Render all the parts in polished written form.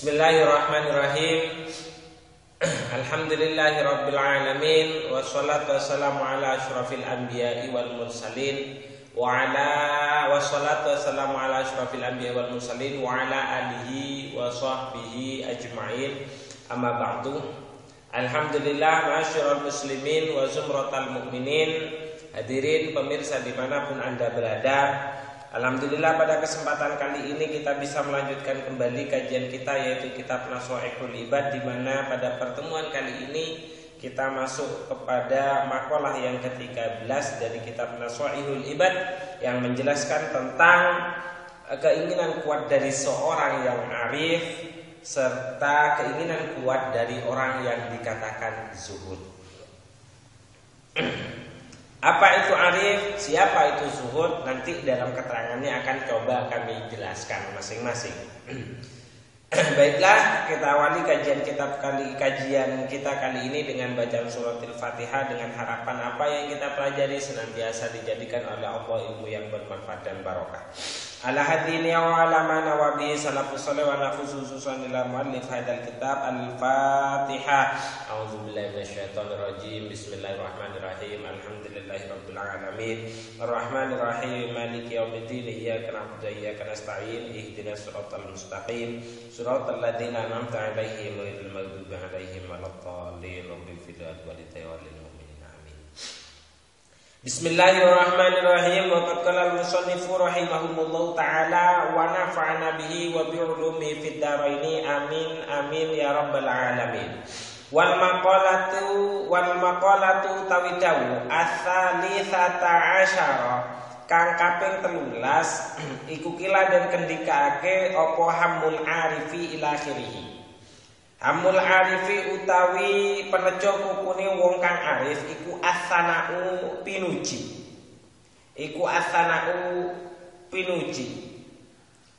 Bismillahirrahmanirrahim. Alhamdulillahirabbil alamin wassalatu wassalamu ala asyrafil anbiya'i wal mursalin wa ala alihi wa sahbihi ajma'in. Amma ba'du. Alhamdulillah, ma'asyiral muslimin wa zumratal mu'minin. Hadirin pemirsa dimanapun Anda berada, alhamdulillah pada kesempatan kali ini kita bisa melanjutkan kembali kajian kita, yaitu kitab Nasha'ihul Ibad, di mana pada pertemuan kali ini kita masuk kepada makalah yang ke-13 dari kitab Nasha'ihul Ibad yang menjelaskan tentang keinginan kuat dari seorang yang arif serta keinginan kuat dari orang yang dikatakan zuhud. Apa itu arif? Siapa itu zuhud? Nanti dalam keterangannya akan coba kami jelaskan masing-masing. Baiklah, kita awali kajian kita kali ini dengan bacaan surat Al-Fatihah, dengan harapan apa yang kita pelajari senantiasa dijadikan oleh Allah ilmu yang bermanfaat dan barokah. Ala hadini wa ala ma nawabi salafus salih wa nafus khususan ila muallif hadal kitab Al-Fatihah. A'udzubillahi minasyaitonir rajim. Bismillahirrahmanirrahim. Alhamdulillahirabbil alamin. Arrahmanirrahim. Maliki yaumiddin. Iyyaka na'budu wa iyyaka nasta'in. Ihdinas siratal mustaqim. Siratal ladzina an'amta 'alaihim ghairil maghdubi 'alaihim waladdallin. Rabbil fidad walidayya walil mu'minin. Amin. Bismillahirrahmanirrahim. Wa qad qala al-musannifu rahimahumullahu ta'ala wa nafa'ana bihi wa bi ulumi fid dharaini. Amin amin ya rabbal alamin. Wal maqalatu tawidawu ats-tsalitsata asyara kang kaping 13 iku kila den kendikake apa hamul arifi ila akhirih. Hamul arifi utawi penejo kukune wong kang arif iku as-sana'u pinuji.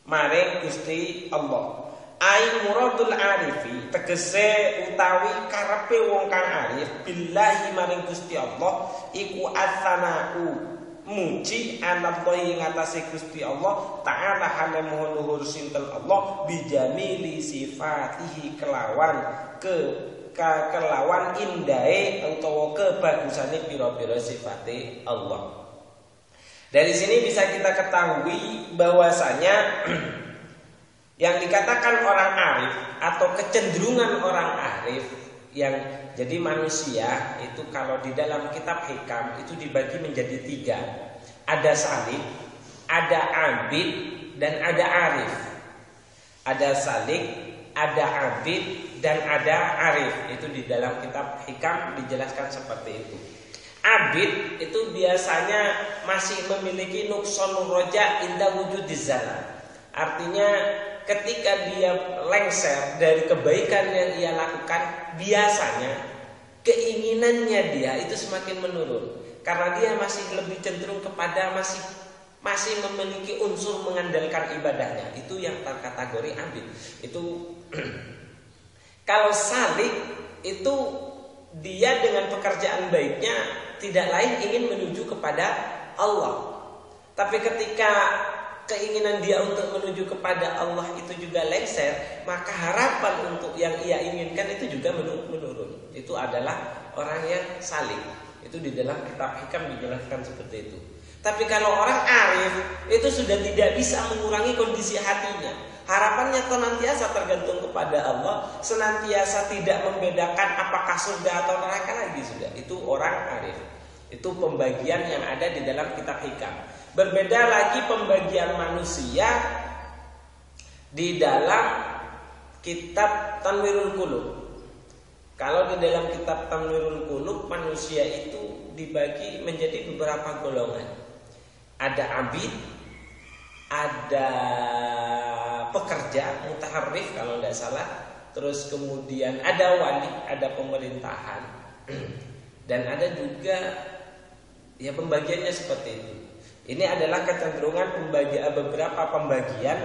Maring Gusti Allah. Ai muradul arifi tegese utawi karepe wong kang arif billahi maring Gusti Allah iku as-sana'u muji anallahi ngatasi Gusti Allah ta'ala hale mohon luhur sinten Allah bijamili sifatihi kelawan kelawan indahe utawa kebagusane pira-pira sifate Allah. Dari sini bisa kita ketahui bahwasanya yang dikatakan orang arif atau kecenderungan orang arif yang jadi manusia itu kalau di dalam kitab hikam itu dibagi menjadi 3. Ada salik, ada abid, dan ada arif. Ada salik, ada abid, dan ada arif. Itu di dalam kitab hikam dijelaskan seperti itu. Abid itu biasanya masih memiliki nuqsanur roja inda wujudiz zalal. Artinya ketika dia lengser dari kebaikan yang ia lakukan, biasanya keinginannya dia itu semakin menurun karena dia masih lebih cenderung kepada masih memiliki unsur mengandalkan ibadahnya. Itu yang terkategori abid. Itu kalau salik itu dia dengan pekerjaan baiknya tidak lain ingin menuju kepada Allah. Tapi ketika keinginan dia untuk menuju kepada Allah itu juga lengser, maka harapan untuk yang ia inginkan itu juga menurun. Itu adalah orang yang salik. Itu di dalam kitab hikam dijelaskan seperti itu. Tapi kalau orang arif itu sudah tidak bisa mengurangi kondisi hatinya. Harapannya senantiasa tergantung kepada Allah, senantiasa tidak membedakan apakah surga atau neraka lagi sudah. Itu orang arif. Itu pembagian yang ada di dalam kitab hikam. Berbeda lagi pembagian manusia di dalam kitab Tanwirul Qulub. Kalau di dalam kitab Tanwirul Qulub manusia itu dibagi menjadi beberapa golongan. Ada abid, ada pekerja mutaharrif kalau tidak salah, terus kemudian ada wali, ada pemerintahan, dan ada juga ya pembagiannya seperti itu. Ini adalah kecenderungan beberapa pembagian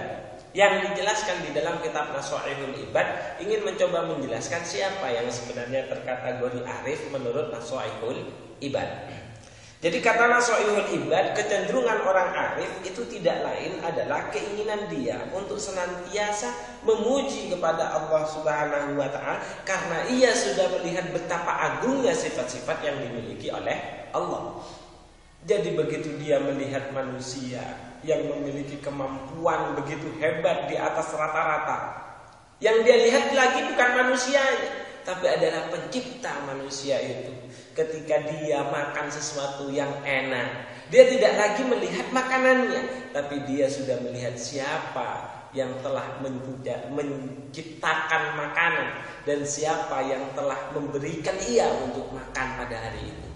yang dijelaskan di dalam kitab Nasha'ihul Ibad, ingin mencoba menjelaskan siapa yang sebenarnya terkategori arif menurut Nasha'ihul Ibad. Jadi kata Nasoihul Ibad, kecenderungan orang arif itu tidak lain adalah keinginan dia untuk senantiasa memuji kepada Allah Subhanahu wa Ta'ala, karena ia sudah melihat betapa agungnya sifat-sifat yang dimiliki oleh Allah. Jadi begitu dia melihat manusia yang memiliki kemampuan begitu hebat di atas rata-rata, yang dia lihat lagi bukan manusianya, tapi adalah pencipta manusia itu. Ketika dia makan sesuatu yang enak, dia tidak lagi melihat makanannya, tapi dia sudah melihat siapa yang telah menciptakan makanan dan siapa yang telah memberikan ia untuk makan pada hari itu.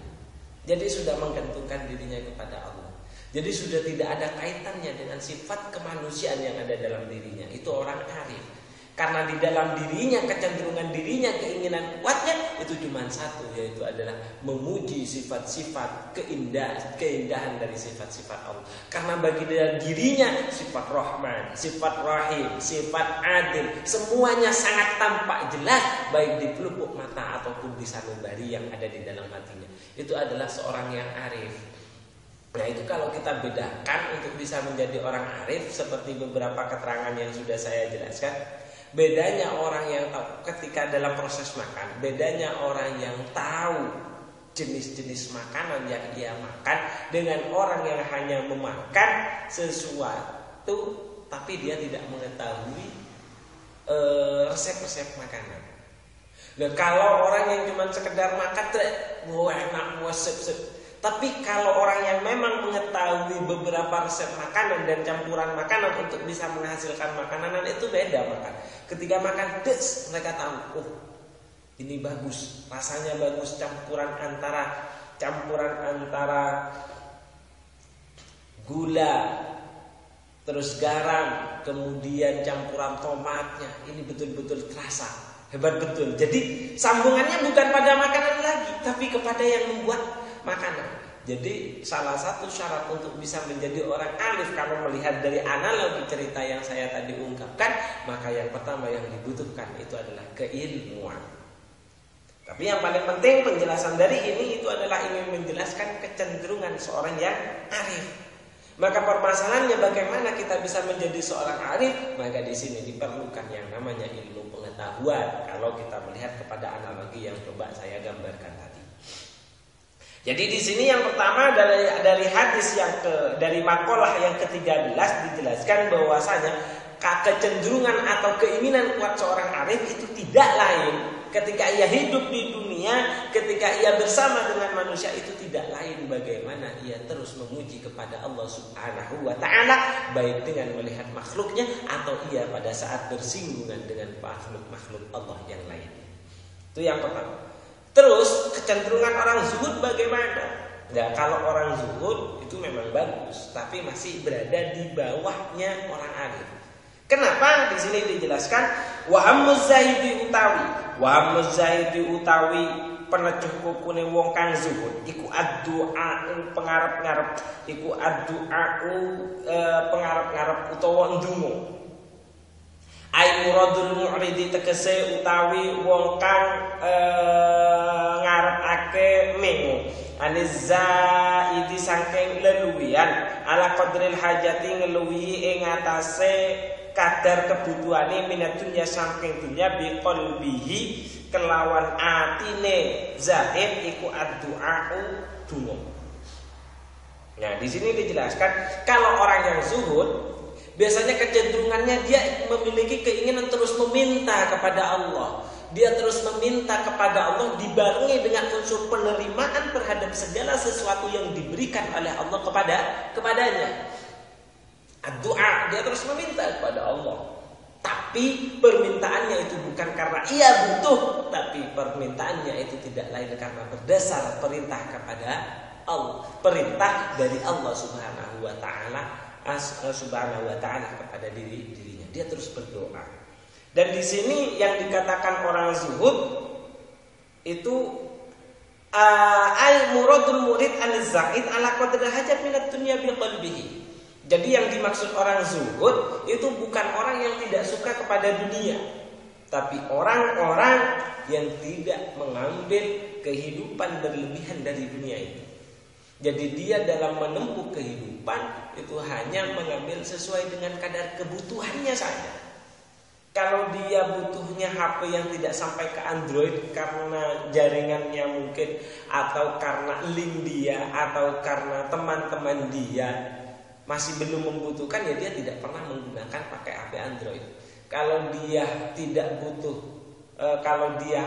Jadi sudah menggantungkan dirinya kepada Allah. Jadi sudah tidak ada kaitannya dengan sifat kemanusiaan yang ada dalam dirinya. Itu orang arif. Karena di dalam dirinya, kecenderungan dirinya, keinginan kuatnya itu cuma satu, yaitu adalah memuji sifat-sifat keindahan dari sifat-sifat Allah. Karena bagi dirinya sifat Rahman, sifat Rahim, sifat Adil, semuanya sangat tampak jelas baik di pelupuk mata ataupun di sanubari yang ada di dalam hatinya. Itu adalah seorang yang arif. Nah, itu kalau kita bedakan untuk bisa menjadi orang arif seperti beberapa keterangan yang sudah saya jelaskan. Bedanya orang yang tahu ketika dalam proses makan, bedanya orang yang tahu jenis-jenis makanan yang dia makan dengan orang yang hanya memakan sesuatu tapi dia tidak mengetahui resep-resep makanan. Nah, kalau orang yang cuma sekedar makan, wah enak, wah sip. Tapi kalau orang yang memang mengetahui beberapa resep makanan dan campuran makanan untuk bisa menghasilkan makanan, itu beda makan. Ketika makan, mereka tahu, oh ini bagus, rasanya bagus, campuran antara gula, terus garam, kemudian campuran tomatnya, ini betul-betul terasa, hebat betul. Jadi sambungannya bukan pada makanan lagi, tapi kepada yang membuat makanan. Jadi salah satu syarat untuk bisa menjadi orang alif, kalau melihat dari analogi cerita yang saya tadi ungkapkan, maka yang pertama yang dibutuhkan itu adalah keilmuan. Tapi yang paling penting penjelasan dari ini itu adalah ingin menjelaskan kecenderungan seorang yang arif. Maka permasalahannya bagaimana kita bisa menjadi seorang arif? Maka di sini diperlukan yang namanya ilmu pengetahuan. Kalau kita melihat kepada analogi yang coba saya gambarkan tadi. Jadi di sini yang pertama dari hadis dari makalah yang ke-13 dijelaskan bahwasanya kecenderungan atau keinginan kuat seorang arif itu tidak lain ketika ia hidup di dunia, ketika ia bersama dengan manusia, itu tidak lain bagaimana ia terus memuji kepada Allah Subhanahu wa Ta'ala, baik dengan melihat makhluknya atau ia pada saat bersinggungan dengan makhluk-makhluk Allah yang lain. Itu yang pertama. Terus kecenderungan orang zuhud bagaimana? Nah, kalau orang zuhud itu memang bagus, tapi masih berada di bawahnya orang arif. Kenapa? Di sini dijelaskan wahammuz zahidi utawi penecuh kukune wong kang zuhud iku addu'a pengarep-ngarep, iku addu'a pengarep-ngarep utawa ndonga. Ai muradul mu'ridi tegese utawi wong kang ngarepake mengo anizaidi saking leluwian ala qadril hajati ngeluwi ing atase kadar kebutuhane minat dunya saking dunya bi qalbihi kelawan atine zahid iku addu'a'u dungo. Nah, di sini dijelaskan kalau orang yang zuhud biasanya kecenderungannya dia memiliki keinginan terus meminta kepada Allah. Dia terus meminta kepada Allah dibarengi dengan unsur penerimaan terhadap segala sesuatu yang diberikan oleh Allah kepadanya. Doa, dia terus meminta kepada Allah. Tapi permintaannya itu bukan karena ia butuh, tapi permintaannya itu tidak lain karena berdasar perintah kepada Allah, perintah dari Allah Subhanahu wa Ta'ala kepada dirinya. Dia terus berdoa. Dan di sini yang dikatakan orang zuhud itu al muradul murid al-zahid ala qadri hajat minat dunya bi qalbihi. Jadi yang dimaksud orang zuhud itu bukan orang yang tidak suka kepada dunia, tapi orang-orang yang tidak mengambil kehidupan berlebihan dari dunia itu. Jadi dia dalam menempuh kehidupan itu hanya mengambil sesuai dengan kadar kebutuhannya saja. Kalau dia butuhnya HP yang tidak sampai ke Android karena jaringannya mungkin, atau karena link dia, atau karena teman-teman dia masih belum membutuhkan, ya dia tidak pernah menggunakan pakai HP Android. Kalau dia tidak butuh, kalau dia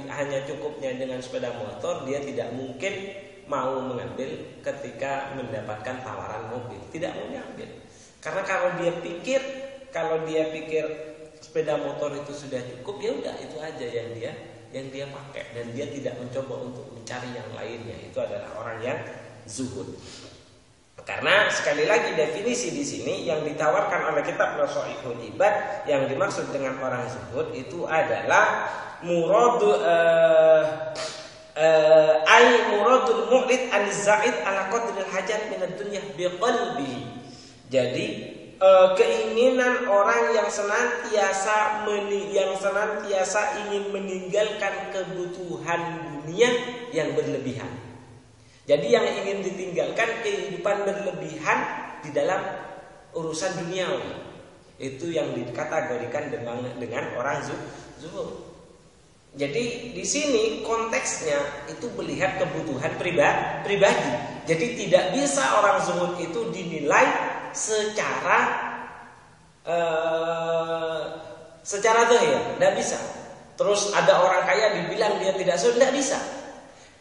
hanya cukupnya dengan sepeda motor, dia tidak mungkin mau mengambil ketika mendapatkan tawaran mobil, tidak mau diambil. Karena kalau dia pikir sepeda motor itu sudah cukup, ya udah itu aja yang dia pakai, dan dia tidak mencoba untuk mencari yang lainnya. Itu adalah orang yang zuhud. Karena sekali lagi definisi di sini yang ditawarkan oleh kitab Nasaihul Ibad, yang dimaksud dengan orang zuhud itu adalah muradul mu'rid an-za'id ala qadril hajat min ad-dunya biqalbihi. Jadi keinginan orang yang senantiasa ingin meninggalkan kebutuhan dunia yang berlebihan. Jadi yang ingin ditinggalkan kehidupan berlebihan di dalam urusan duniawi. Itu yang dikategorikan dengan orang zuhud. Jadi di sini konteksnya itu melihat kebutuhan pribadi. Jadi tidak bisa orang zuhud itu dinilai secara zahir, tidak bisa. Terus ada orang kaya dibilang dia tidak zuhud, tidak bisa.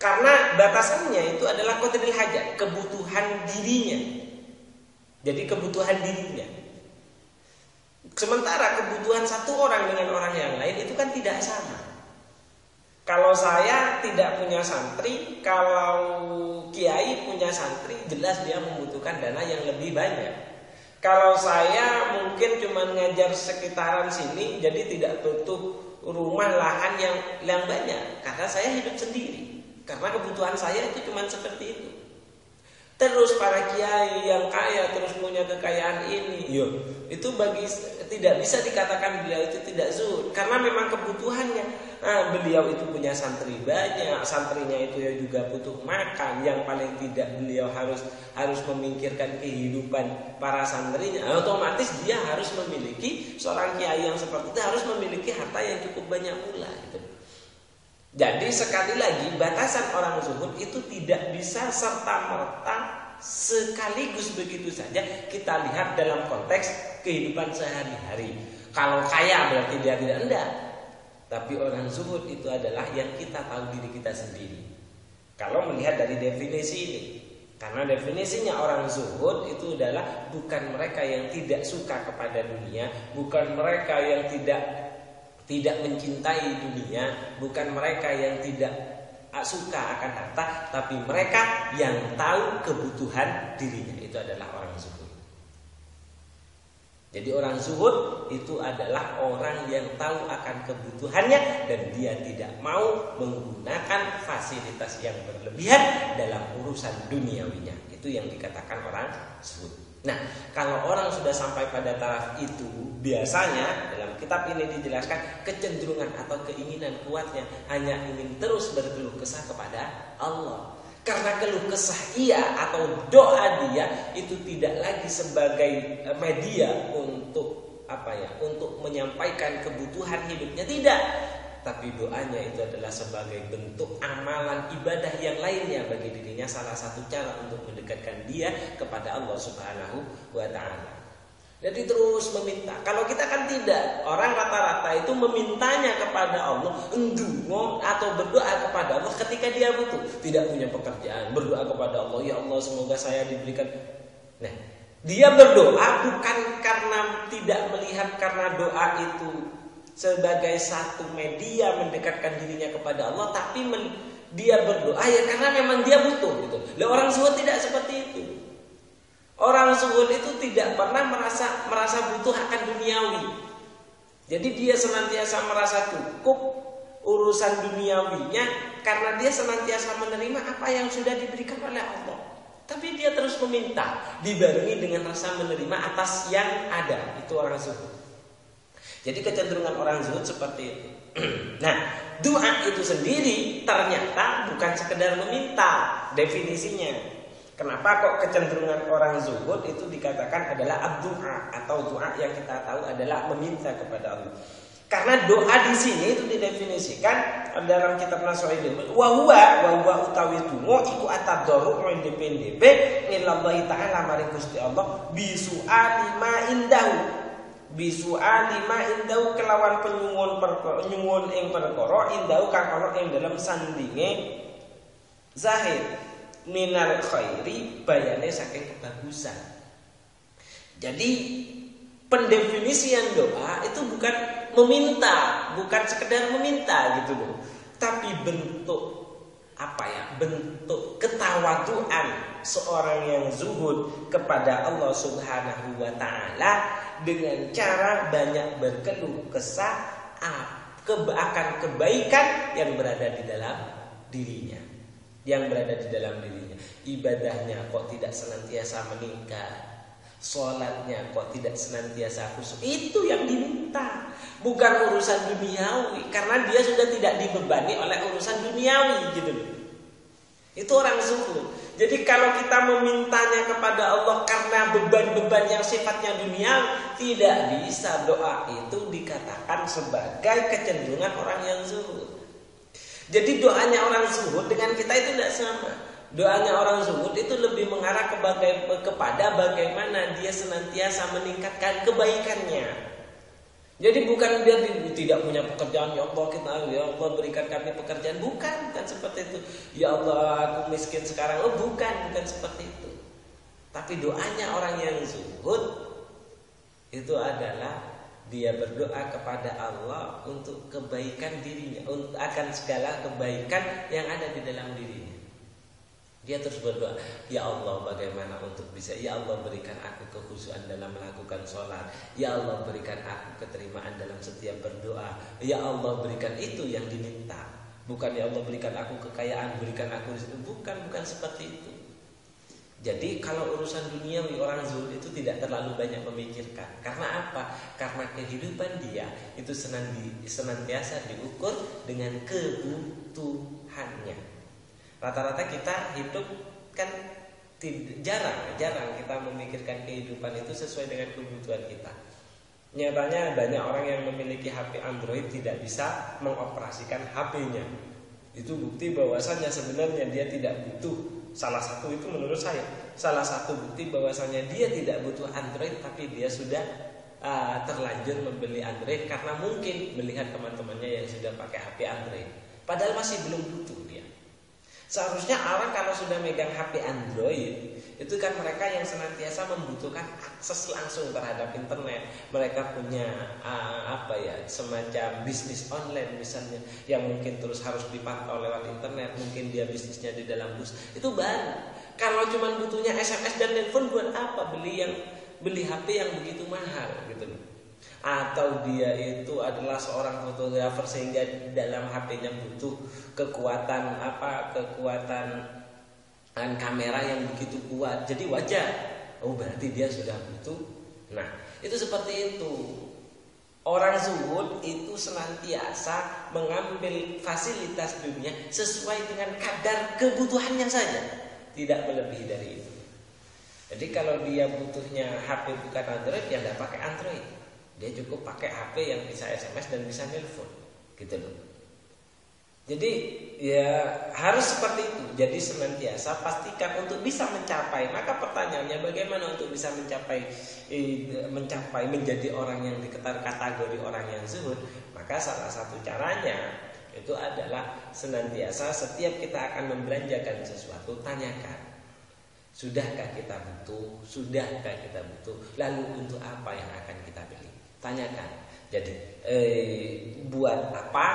Karena batasannya itu adalah qadril hajat, kebutuhan dirinya. Jadi kebutuhan dirinya. Sementara kebutuhan satu orang dengan orang yang lain itu kan tidak sama. Kalau saya tidak punya santri, kalau kiai punya santri, jelas dia membutuhkan dana yang lebih banyak. Kalau saya mungkin cuma ngajar sekitaran sini, jadi tidak butuh rumah lahan yang banyak, karena saya hidup sendiri. Karena kebutuhan saya itu cuma seperti itu. Terus para kiai yang kaya terus punya kekayaan ini, itu tidak bisa dikatakan beliau itu tidak zuhud, karena memang kebutuhannya. Beliau itu punya santri banyak, santrinya itu ya juga butuh makan. Yang paling tidak beliau harus memikirkan kehidupan para santrinya. Otomatis dia harus memiliki, seorang kiai yang seperti itu harus memiliki harta yang cukup banyak pula. Gitu. Jadi sekali lagi batasan orang zuhud itu tidak bisa serta-merta sekaligus begitu saja kita lihat dalam konteks kehidupan sehari-hari. Kalau kaya berarti dia tidak enggak. Tapi orang zuhud itu adalah yang kita tahu diri kita sendiri. Kalau melihat dari definisi ini, karena definisinya orang zuhud itu adalah bukan mereka yang tidak suka kepada dunia, bukan mereka yang tidak mencintai dunia, bukan mereka yang tidak suka akan harta, tapi mereka yang tahu kebutuhan dirinya. Itu adalah orang zuhud. Jadi orang zuhud itu adalah orang yang tahu akan kebutuhannya dan dia tidak mau menggunakan fasilitas yang berlebihan dalam urusan duniawinya. Itu yang dikatakan orang zuhud. Nah, kalau orang sudah sampai pada taraf itu, biasanya dalam kitab ini dijelaskan kecenderungan atau keinginan kuatnya hanya ingin terus berkeluh kesah kepada Allah. Karena keluh kesah atau doa dia itu tidak lagi sebagai media untuk untuk menyampaikan kebutuhan hidupnya, tidak. Tapi doanya itu adalah sebagai bentuk amalan ibadah yang lainnya bagi dirinya, salah satu cara untuk mendekatkan dia kepada Allah Subhanahu wa ta'ala. Jadi terus meminta. Kalau kita kan tidak, orang rata-rata itu memintanya kepada Allah, ndonga atau berdoa kepada Allah ketika dia butuh, tidak punya pekerjaan, berdoa kepada Allah, ya Allah semoga saya diberikan. Nah, dia berdoa bukan karena tidak melihat karena doa itu sebagai satu media mendekatkan dirinya kepada Allah, tapi dia berdoa ya karena memang dia butuh gitu. Lah orang zuhud tidak seperti itu. Orang zuhud itu tidak pernah merasa butuh akan duniawi. Jadi dia senantiasa merasa cukup urusan duniawinya karena dia senantiasa menerima apa yang sudah diberikan oleh Allah. Tapi dia terus meminta dibarengi dengan rasa menerima atas yang ada. Itu orang zuhud. Jadi kecenderungan orang zuhud seperti itu. Nah, doa itu sendiri ternyata bukan sekedar meminta definisinya. Kenapa kok kecenderungan orang zuhud itu dikatakan adalah ad-du'a atau doa yang kita tahu adalah meminta kepada Allah. Karena doa di sini itu didefinisikan dalam kitab Nasuhail wa huwa utawi donga iku atadarru independent ilallahi ta'ala maring Gusti Allah bisu'ali ma indahu kelawan penyuwun ing perkara indahu kang ana ing dalam sandinge zahid minal khairi bayane saking kebagusan. Jadi pendefinisian doa itu bukan meminta, bukan sekedar meminta gitu loh, tapi bentuk bentuk ketawaduan seorang yang zuhud kepada Allah Subhanahu wa taala dengan cara banyak berkeluh kesah akan kebaikan yang berada di dalam dirinya. Ibadahnya kok tidak senantiasa meningkat, sholatnya kok tidak senantiasa khusyuk. Itu yang diminta, bukan urusan duniawi, karena dia sudah tidak dibebani oleh urusan duniawi gitu. Itu orang zuhud. Jadi kalau kita memintanya kepada Allah karena beban-beban yang sifatnya duniawi, tidak bisa doa itu dikatakan sebagai kecenderungan orang yang zuhud. Jadi doanya orang zuhud dengan kita itu tidak sama. Doanya orang zuhud itu lebih mengarah kepada bagaimana dia senantiasa meningkatkan kebaikannya. Jadi bukan dia tidak punya pekerjaan, ya Allah berikan kami pekerjaan, bukan seperti itu. Ya Allah aku miskin sekarang, bukan seperti itu. Tapi doanya orang yang zuhud itu adalah dia berdoa kepada Allah untuk kebaikan dirinya, akan segala kebaikan yang ada di dalam dirinya. Dia terus berdoa, ya Allah bagaimana untuk bisa, ya Allah berikan aku kekhusyuan dalam melakukan sholat, ya Allah berikan aku keterimaan dalam setiap berdoa, ya Allah berikan itu yang diminta. Bukan ya Allah berikan aku kekayaan, berikan aku, bukan seperti itu. Jadi kalau urusan duniawi orang zuhud itu tidak terlalu banyak memikirkan. Karena apa? Karena kehidupan dia itu senantiasa diukur dengan kebutuhannya. Rata-rata kita hidup kan jarang kita memikirkan kehidupan itu sesuai dengan kebutuhan kita. Nyatanya banyak orang yang memiliki HP Android tidak bisa mengoperasikan HP-nya. Itu bukti bahwasannya sebenarnya dia tidak butuh. Salah satu itu menurut saya, salah satu bukti bahwasannya dia tidak butuh Android, tapi dia sudah terlanjur membeli Android karena mungkin melihat teman-temannya yang sudah pakai HP Android. Padahal masih belum butuh dia. Seharusnya orang kalau sudah megang HP Android, itu kan mereka yang senantiasa membutuhkan akses langsung terhadap internet. Mereka punya semacam bisnis online misalnya, yang mungkin terus harus dipantau lewat internet. Mungkin dia bisnisnya di dalam bus, itu baru. Kalau cuma butuhnya SMS dan telepon, buat apa beli HP yang begitu mahal gitu loh. Atau dia itu adalah seorang fotografer sehingga dalam HP-nya butuh kekuatan kamera yang begitu kuat. Jadi wajar. Berarti dia sudah butuh. Nah, itu seperti itu. Orang zuhud itu senantiasa mengambil fasilitas dunia sesuai dengan kadar kebutuhannya saja, tidak melebihi dari itu. Jadi kalau dia butuhnya HP bukan Android, ya tidak pakai Android. Dia cukup pakai HP yang bisa SMS dan bisa nelpon, gitu loh. Jadi ya harus seperti itu. Jadi senantiasa pastikan untuk bisa mencapai. Maka pertanyaannya bagaimana untuk bisa mencapai menjadi orang yang kategori orang yang zuhud? Maka salah satu caranya itu adalah senantiasa setiap kita akan membelanjakan sesuatu, tanyakan. Sudahkah kita butuh? Sudahkah kita butuh? Lalu untuk apa yang akan kita beli? Tanyakan. Jadi buat apa?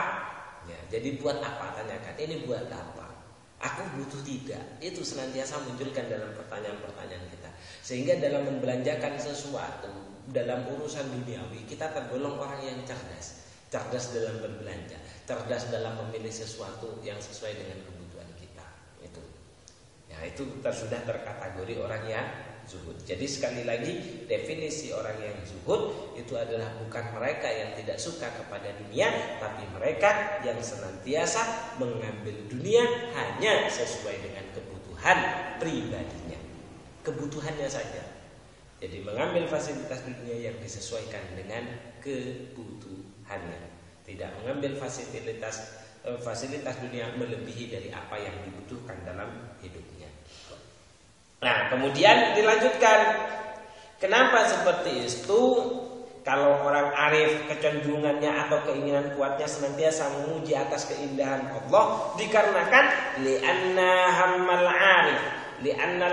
Ya, jadi buat apa? Tanyakan. Ini buat apa? Aku butuh tidak? Itu senantiasa munculkan dalam pertanyaan-pertanyaan kita. Sehingga dalam membelanjakan sesuatu dalam urusan duniawi, kita tergolong orang yang cerdas. Cerdas dalam berbelanja, cerdas dalam memilih sesuatu yang sesuai dengan kebutuhan kita. Itu. Ya, itu sudah terkategori orang yang zuhud. Jadi sekali lagi, definisi orang yang zuhud itu adalah bukan mereka yang tidak suka kepada dunia, tapi mereka yang senantiasa mengambil dunia hanya sesuai dengan kebutuhan pribadinya. kebutuhannya saja. Jadi mengambil fasilitas dunia yang disesuaikan dengan kebutuhannya, tidak mengambil fasilitas dunia melebihi dari apa yang dibutuhkan dalam hidupnya. Nah, kemudian dilanjutkan, kenapa seperti itu? Kalau orang arif kecenderungannya atau keinginan kuatnya senantiasa memuji atas keindahan Allah, dikarenakan li'annal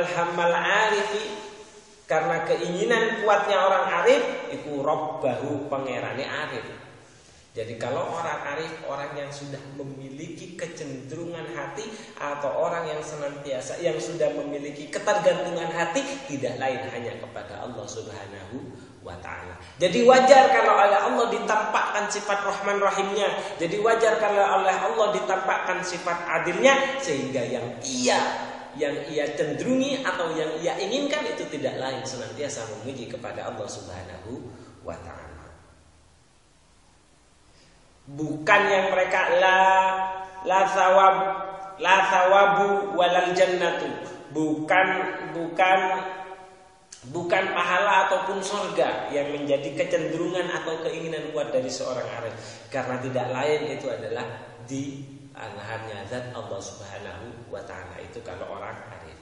hammal arifi, karena keinginan kuatnya orang arif iku rabbahu, pangerane arif. Jadi kalau orang arif, orang yang sudah memiliki kecenderungan hati, atau orang yang senantiasa yang sudah memiliki ketergantungan hati, tidak lain hanya kepada Allah Subhanahu wa ta'ala. Jadi wajar kalau oleh Allah ditampakkan sifat Rahman Rahimnya. Jadi wajar kalau oleh Allah ditampakkan sifat adilnya, sehingga yang ia cenderungi atau yang ia inginkan itu tidak lain senantiasa memuji kepada Allah Subhanahu wa ta'ala. Bukan yang mereka la thawabu walal jannatu, bukan pahala ataupun surga yang menjadi kecenderungan atau keinginan kuat dari seorang arif, karena tidak lain itu adalah di hanya zat Allah Subhanahu wa ta'ala. Itu kalau orang arif.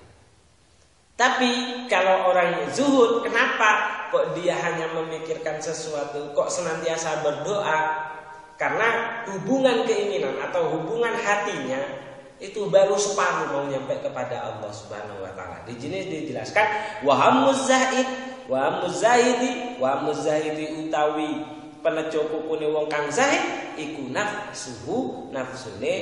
Tapi kalau orang zuhud, kenapa kok dia hanya memikirkan sesuatu, kok senantiasa berdoa? Karena hubungan keinginan atau hubungan hatinya itu baru separuh mau nyampe kepada Allah Subhanahu wa ta'ala. Di sini dijelaskan wa muzahidi utawi penejo pupune wong kang zahid iku nafsune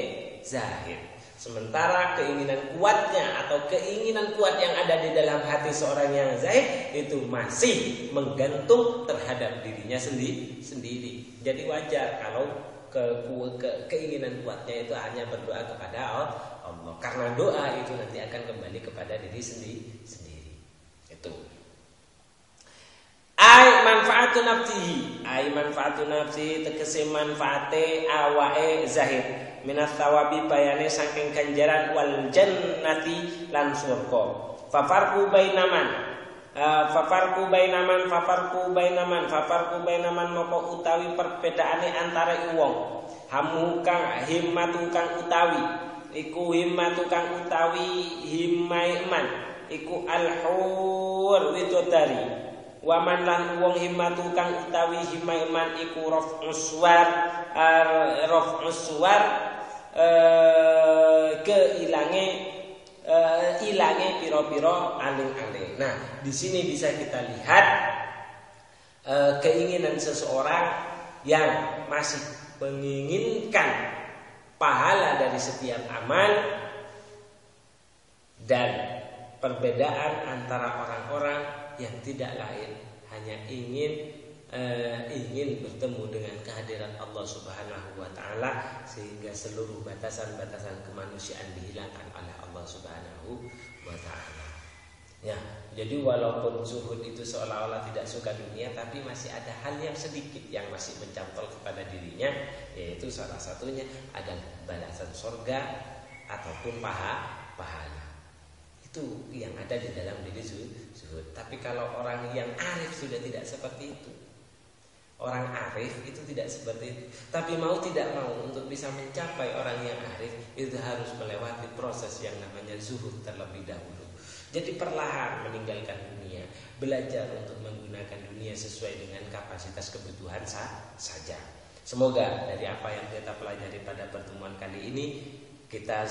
zahid. Sementara keinginan kuatnya atau keinginan kuat yang ada di dalam hati seorang yang zahid itu masih menggantung terhadap dirinya sendiri. Jadi wajar kalau keinginan kuatnya itu hanya berdoa kepada Allah, karena doa itu nanti akan kembali kepada diri sendiri. Itu. Manfaatu nafsihi tegese manfaate awake zahid minat tawabi bayane saking ganjaran wal jannati lan surga. Fafarqu bainaman moko utawi perbedaane antara wong hamu kang himmatu kang utawi iku himmatu kang utawi himmaiman iku alhur widodari. Waman lan wong himmatu kang utawi himmaiman iku raf'us suwar ilange piro-piro aling-aling. Nah, di sini bisa kita lihat keinginan seseorang yang masih menginginkan pahala dari setiap amal dan perbedaan antara orang-orang yang tidak lain hanya ingin bertemu dengan kehadiran Allah Subhanahu wa ta'ala, sehingga seluruh batasan-batasan kemanusiaan dihilangkan oleh Allah Subhanahu wa ta'ala. Ya, jadi walaupun zuhud itu seolah-olah tidak suka dunia, tapi masih ada hal yang sedikit yang masih mencantol kepada dirinya, yaitu salah satunya adalah balasan surga ataupun pahala. Itu yang ada di dalam diri zuhud. Tapi kalau orang yang arif sudah tidak seperti itu. Orang arif itu tidak seperti itu. Tapi mau tidak mau, untuk bisa mencapai orang yang arif itu harus melewati proses yang namanya zuhud terlebih dahulu. Jadi perlahan meninggalkan dunia, belajar untuk menggunakan dunia sesuai dengan kapasitas kebutuhan saja. Semoga dari apa yang kita pelajari pada pertemuan kali ini, kita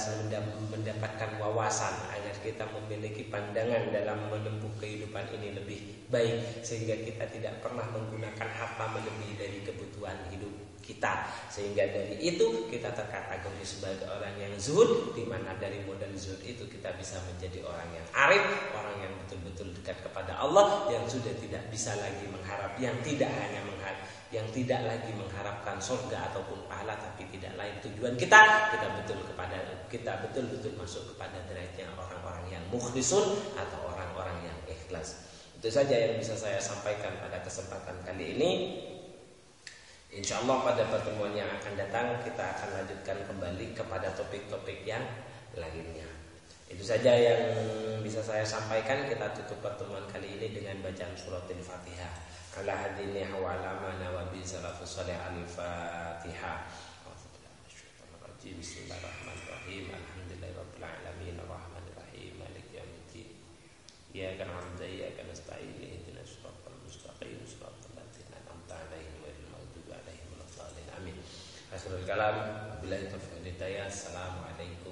mendapatkan wawasan agar kita memiliki pandangan dalam menempuh kehidupan ini lebih baik, sehingga kita tidak pernah menggunakan harta melebihi dari kebutuhan hidup kita, sehingga dari itu kita terkategori sebagai orang yang zuhud, di mana dari modal zuhud itu kita bisa menjadi orang yang arif, orang yang betul-betul dekat kepada Allah, yang sudah tidak bisa lagi mengharap, yang tidak lagi mengharapkan surga ataupun pahala, tapi tidak lain tujuan kita betul-betul masuk kepada derajatnya orang-orang yang mukhlisun atau orang-orang yang ikhlas. Itu saja yang bisa saya sampaikan pada kesempatan kali ini. Insyaallah pada pertemuan yang akan datang kita akan lanjutkan kembali kepada topik-topik yang lainnya. Itu saja yang bisa saya sampaikan. Kita tutup pertemuan kali ini dengan bacaan surat Al-Fatihah. Ala hadini wa ala wa bi salafus salih al-Fatihah. Bismillahirrahmanirrahim. Alhamdulillahirabbil alamin arrahmanir rahim maliki yaumiddin. Iyyaka na'budu wa iyyaka nasta'in ihdinas siratal mustaqim siratal ladzina an'amta 'alaihim ghairil maghdubi 'alaihim waladdallin. Amin. Akhirul kalam, billahi taufiq wal hidayah. Assalamualaikum